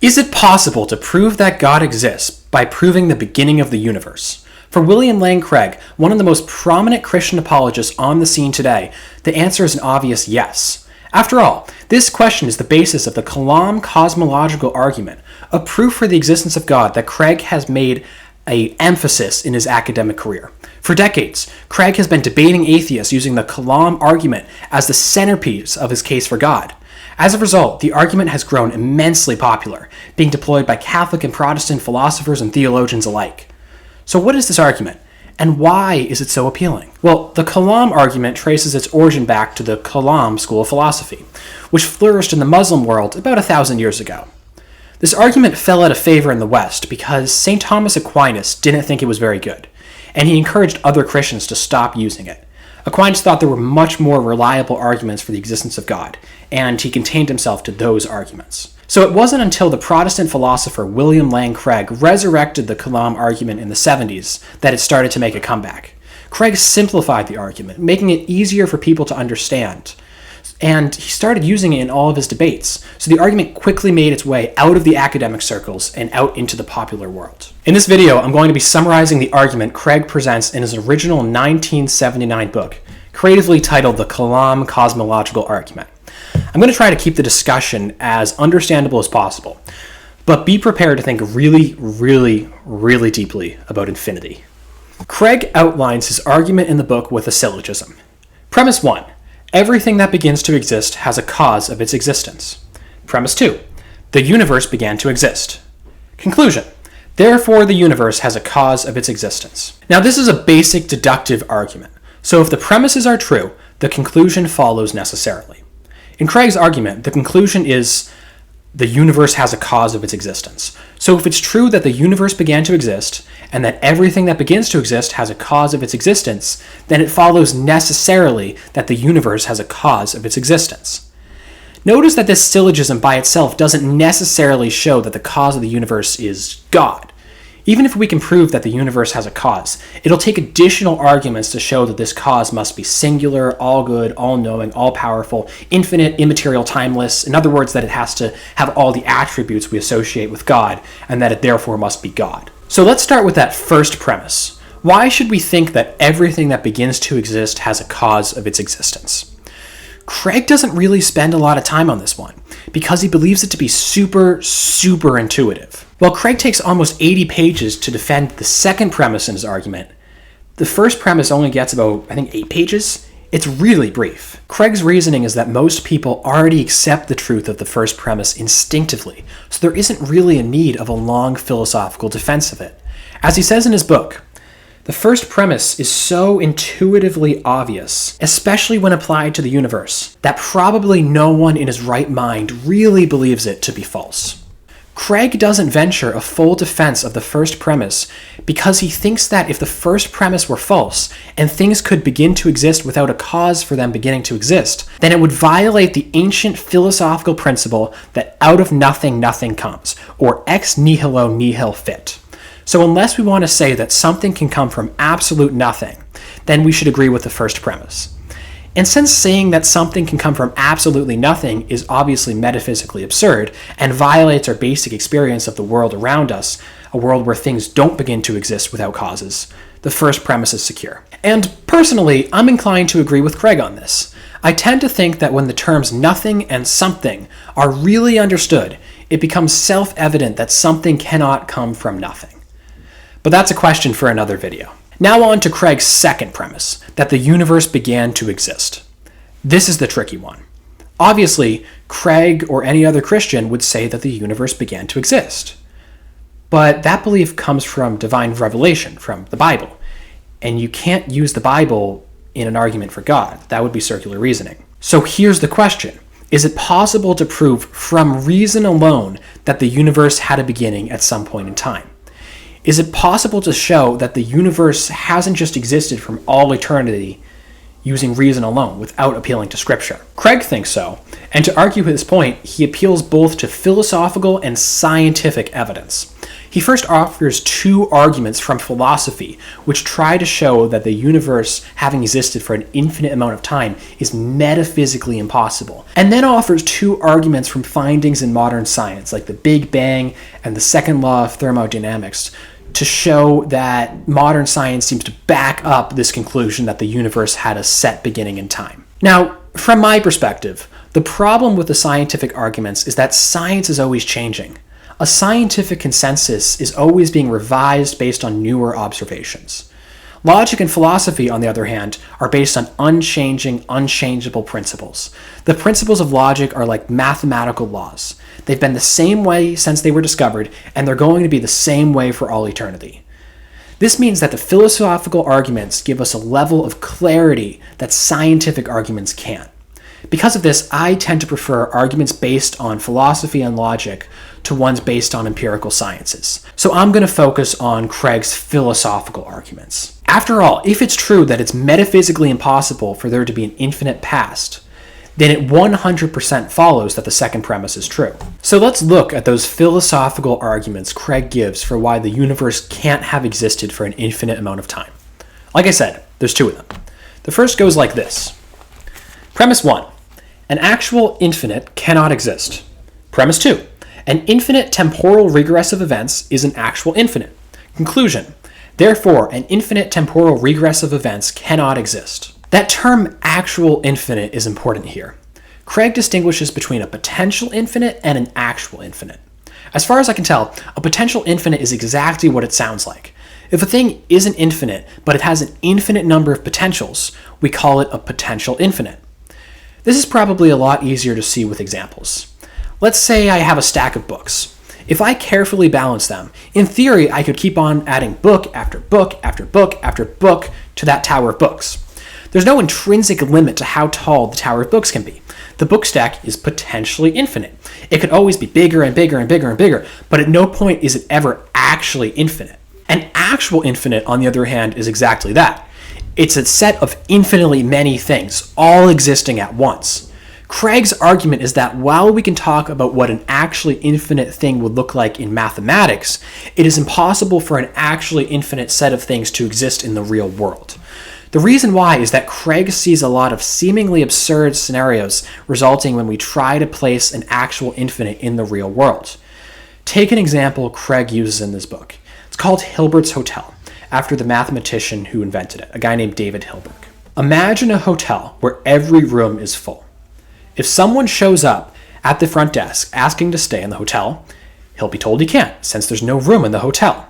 Is it possible to prove that God exists by proving the beginning of the universe? For William Lane Craig, one of the most prominent Christian apologists on the scene today, the answer is an obvious yes. After all, this question is the basis of the Kalam Cosmological Argument, a proof for the existence of God that Craig has made an emphasis in his academic career. For decades, Craig has been debating atheists using the Kalam argument as the centerpiece of his case for God. As a result, the argument has grown immensely popular, being deployed by Catholic and Protestant philosophers and theologians alike. So what is this argument, and why is it so appealing? Well, the Kalam argument traces its origin back to the Kalam school of philosophy, which flourished in the Muslim world about 1,000 years ago. This argument fell out of favor in the West because St. Thomas Aquinas didn't think it was very good, and he encouraged other Christians to stop using it. Aquinas thought there were much more reliable arguments for the existence of God, and he contained himself to those arguments. So it wasn't until the Protestant philosopher William Lane Craig resurrected the Kalam argument in the 70s that it started to make a comeback. Craig simplified the argument, making it easier for people to understand, and he started using it in all of his debates, so the argument quickly made its way out of the academic circles and out into the popular world. In this video, I'm going to be summarizing the argument Craig presents in his original 1979 book, creatively titled The Kalam Cosmological Argument. I'm going to try to keep the discussion as understandable as possible, but be prepared to think really, really, really deeply about infinity. Craig outlines his argument in the book with a syllogism. Premise 1. Everything that begins to exist has a cause of its existence. Premise 2. The universe began to exist. Conclusion. Therefore, the universe has a cause of its existence. Now, this is a basic deductive argument, so if the premises are true, the conclusion follows necessarily. In Craig's argument, the conclusion is the universe has a cause of its existence. So if it's true that the universe began to exist, and that everything that begins to exist has a cause of its existence, then it follows necessarily that the universe has a cause of its existence. Notice that this syllogism by itself doesn't necessarily show that the cause of the universe is God. Even if we can prove that the universe has a cause, it'll take additional arguments to show that this cause must be singular, all-good, all-knowing, all-powerful, infinite, immaterial, timeless. In other words, that it has to have all the attributes we associate with God, and that it therefore must be God. So let's start with that first premise. Why should we think that everything that begins to exist has a cause of its existence? Craig doesn't really spend a lot of time on this one, because he believes it to be super, super intuitive. While Craig takes almost 80 pages to defend the second premise in his argument, the first premise only gets about, 8 pages. It's really brief. Craig's reasoning is that most people already accept the truth of the first premise instinctively, so there isn't really a need of a long philosophical defense of it. As he says in his book, the first premise is so intuitively obvious, especially when applied to the universe, that probably no one in his right mind really believes it to be false. Craig doesn't venture a full defense of the first premise because he thinks that if the first premise were false and things could begin to exist without a cause for them beginning to exist, then it would violate the ancient philosophical principle that out of nothing, nothing comes, or ex nihilo nihil fit. So unless we want to say that something can come from absolute nothing, then we should agree with the first premise. And since saying that something can come from absolutely nothing is obviously metaphysically absurd and violates our basic experience of the world around us, a world where things don't begin to exist without causes, the first premise is secure. And personally, I'm inclined to agree with Craig on this. I tend to think that when the terms nothing and something are really understood, it becomes self-evident that something cannot come from nothing. But that's a question for another video. Now on to Craig's second premise, that the universe began to exist. This is the tricky one. Obviously, Craig or any other Christian would say that the universe began to exist. But that belief comes from divine revelation, from the Bible. And you can't use the Bible in an argument for God. That would be circular reasoning. So here's the question. Is it possible to prove from reason alone that the universe had a beginning at some point in time? Is it possible to show that the universe hasn't just existed from all eternity using reason alone without appealing to Scripture? Craig thinks so, and to argue his point, he appeals both to philosophical and scientific evidence. He first offers two arguments from philosophy, which try to show that the universe, having existed for an infinite amount of time, is metaphysically impossible, and then offers two arguments from findings in modern science, like the Big Bang and the second law of thermodynamics, to show that modern science seems to back up this conclusion that the universe had a set beginning in time. Now, from my perspective, the problem with the scientific arguments is that science is always changing. A scientific consensus is always being revised based on newer observations. Logic and philosophy, on the other hand, are based on unchanging, unchangeable principles. The principles of logic are like mathematical laws. They've been the same way since they were discovered, and they're going to be the same way for all eternity. This means that the philosophical arguments give us a level of clarity that scientific arguments can't. Because of this, I tend to prefer arguments based on philosophy and logic to ones based on empirical sciences. So I'm going to focus on Craig's philosophical arguments. After all, if it's true that it's metaphysically impossible for there to be an infinite past, then it 100% follows that the second premise is true. So let's look at those philosophical arguments Craig gives for why the universe can't have existed for an infinite amount of time. Like I said, there's two of them. The first goes like this. Premise 1. An actual infinite cannot exist. Premise 2. An infinite temporal regress of events is an actual infinite. Conclusion. Therefore, an infinite temporal regress of events cannot exist. That term actual infinite is important here. Craig distinguishes between a potential infinite and an actual infinite. As far as I can tell, a potential infinite is exactly what it sounds like. If a thing isn't infinite, but it has an infinite number of potentials, we call it a potential infinite. This is probably a lot easier to see with examples. Let's say I have a stack of books. If I carefully balance them, in theory I could keep on adding book after book after book after book to that tower of books. There's no intrinsic limit to how tall the tower of books can be. The book stack is potentially infinite. It could always be bigger and bigger and bigger and bigger, but at no point is it ever actually infinite. An actual infinite, on the other hand, is exactly that. It's a set of infinitely many things, all existing at once. Craig's argument is that while we can talk about what an actually infinite thing would look like in mathematics, it is impossible for an actually infinite set of things to exist in the real world. The reason why is that Craig sees a lot of seemingly absurd scenarios resulting when we try to place an actual infinite in the real world. Take an example Craig uses in this book. It's called Hilbert's Hotel, after the mathematician who invented it, a guy named David Hilbert. Imagine a hotel where every room is full. If someone shows up at the front desk asking to stay in the hotel, he'll be told he can't, since there's no room in the hotel.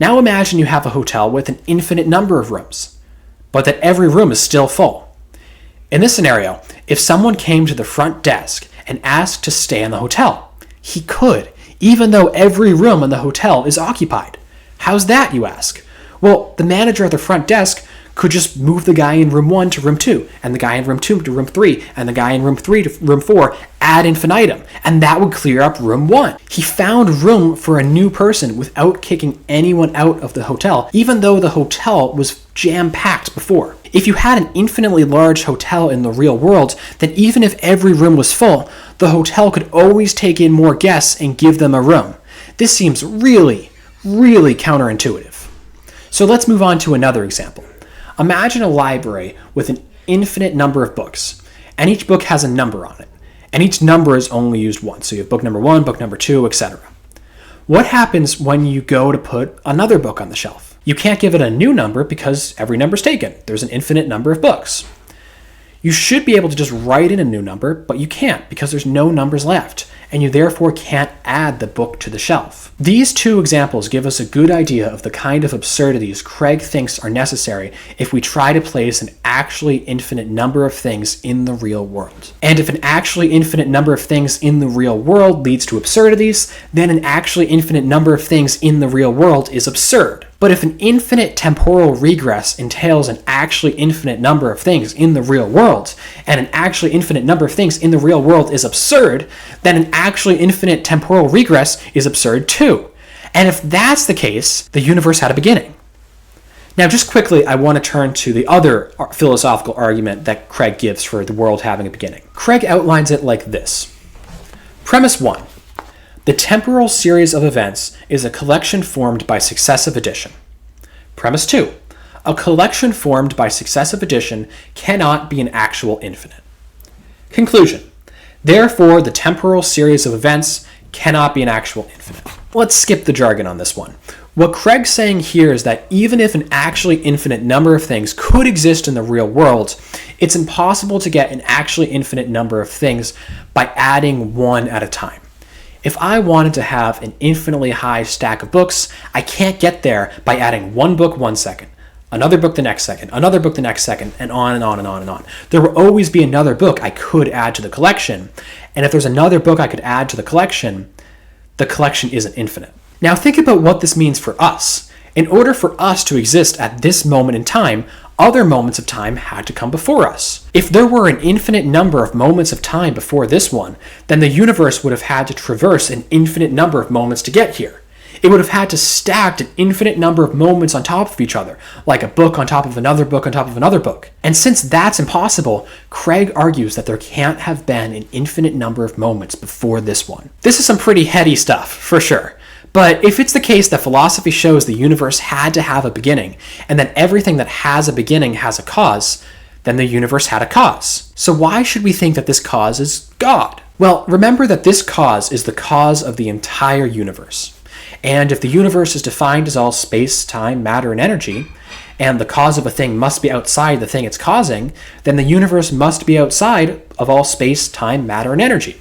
Now imagine you have a hotel with an infinite number of rooms, but that every room is still full. In this scenario, if someone came to the front desk and asked to stay in the hotel, he could, even though every room in the hotel is occupied. How's that, you ask? Well, the manager at the front desk could just move the guy in room 1 to room 2, and the guy in room 2 to room 3, and the guy in room 3 to room 4 ad infinitum, and that would clear up room 1. He found room for a new person without kicking anyone out of the hotel, even though the hotel was jam-packed before. If you had an infinitely large hotel in the real world, then even if every room was full, the hotel could always take in more guests and give them a room. This seems really counterintuitive. So let's move on to another example. Imagine a library with an infinite number of books, and each book has a number on it, and each number is only used once. So you have book number 1, book number 2, etc. What happens when you go to put another book on the shelf? You can't give it a new number because every number is taken. There's an infinite number of books. You should be able to just write in a new number, but you can't because there's no numbers left, and you therefore can't add the book to the shelf. These two examples give us a good idea of the kind of absurdities Craig thinks are necessary if we try to place an actually infinite number of things in the real world. And if an actually infinite number of things in the real world leads to absurdities, then an actually infinite number of things in the real world is absurd. But if an infinite temporal regress entails an actually infinite number of things in the real world, and an actually infinite number of things in the real world is absurd, then an actually infinite temporal regress is absurd too. And if that's the case, the universe had a beginning. Now, just quickly, I want to turn to the other philosophical argument that Craig gives for the world having a beginning. Craig outlines it like this. Premise 1. The temporal series of events is a collection formed by successive addition. Premise 2. A collection formed by successive addition cannot be an actual infinite. Conclusion. Therefore, the temporal series of events cannot be an actual infinite. Let's skip the jargon on this one. What Craig's saying here is that even if an actually infinite number of things could exist in the real world, it's impossible to get an actually infinite number of things by adding one at a time. If I wanted to have an infinitely high stack of books, I can't get there by adding one book 1 second, another book the next second, another book the next second, and on and on and on and on. There will always be another book I could add to the collection, and if there's another book I could add to the collection isn't infinite. Now think about what this means for us. In order for us to exist at this moment in time, other moments of time had to come before us. If there were an infinite number of moments of time before this one, then the universe would have had to traverse an infinite number of moments to get here. It would have had to stack an infinite number of moments on top of each other, like a book on top of another book on top of another book. And since that's impossible, Craig argues that there can't have been an infinite number of moments before this one. This is some pretty heady stuff, for sure. But if it's the case that philosophy shows the universe had to have a beginning, and that everything that has a beginning has a cause, then the universe had a cause. So why should we think that this cause is God? Well, remember that this cause is the cause of the entire universe. And if the universe is defined as all space, time, matter, and energy, and the cause of a thing must be outside the thing it's causing, then the universe must be outside of all space, time, matter, and energy.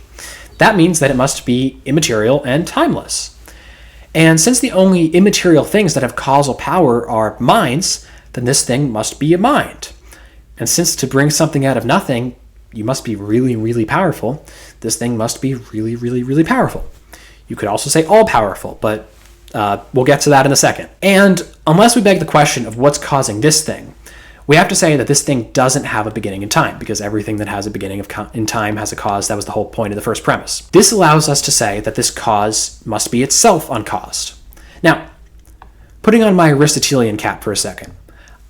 That means that it must be immaterial and timeless. And since the only immaterial things that have causal power are minds, then this thing must be a mind. And since to bring something out of nothing, you must be really, really powerful, this thing must be really, really, really powerful. You could also say all-powerful, but we'll get to that in a second. And unless we beg the question of what's causing this thing, we have to say that this thing doesn't have a beginning in time, because everything that has a beginning in time has a cause. That was the whole point of the first premise. This allows us to say that this cause must be itself uncaused. Now, putting on my Aristotelian cap for a second,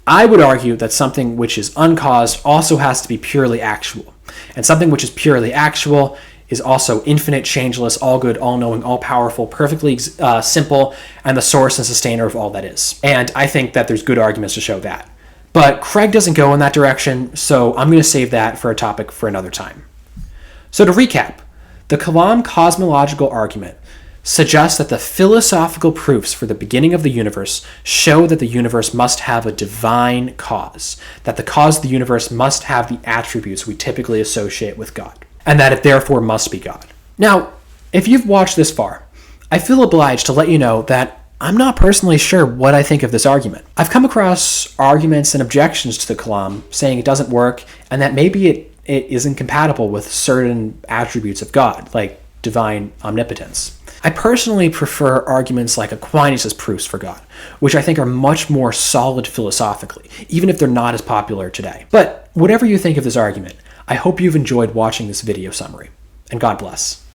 I would argue that something which is uncaused also has to be purely actual. And something which is purely actual is also infinite, changeless, all-good, all-knowing, all-powerful, perfectly simple, and the source and sustainer of all that is. And I think that there's good arguments to show that. But Craig doesn't go in that direction, so I'm going to save that for a topic for another time. So to recap, the Kalam Cosmological Argument suggests that the philosophical proofs for the beginning of the universe show that the universe must have a divine cause, that the cause of the universe must have the attributes we typically associate with God, and that it therefore must be God. Now, if you've watched this far, I feel obliged to let you know that I'm not personally sure what I think of this argument. I've come across arguments and objections to the Kalam saying it doesn't work and that maybe it isn't compatible with certain attributes of God, like divine omnipotence. I personally prefer arguments like Aquinas' proofs for God, which I think are much more solid philosophically, even if they're not as popular today. But whatever you think of this argument, I hope you've enjoyed watching this video summary, and God bless.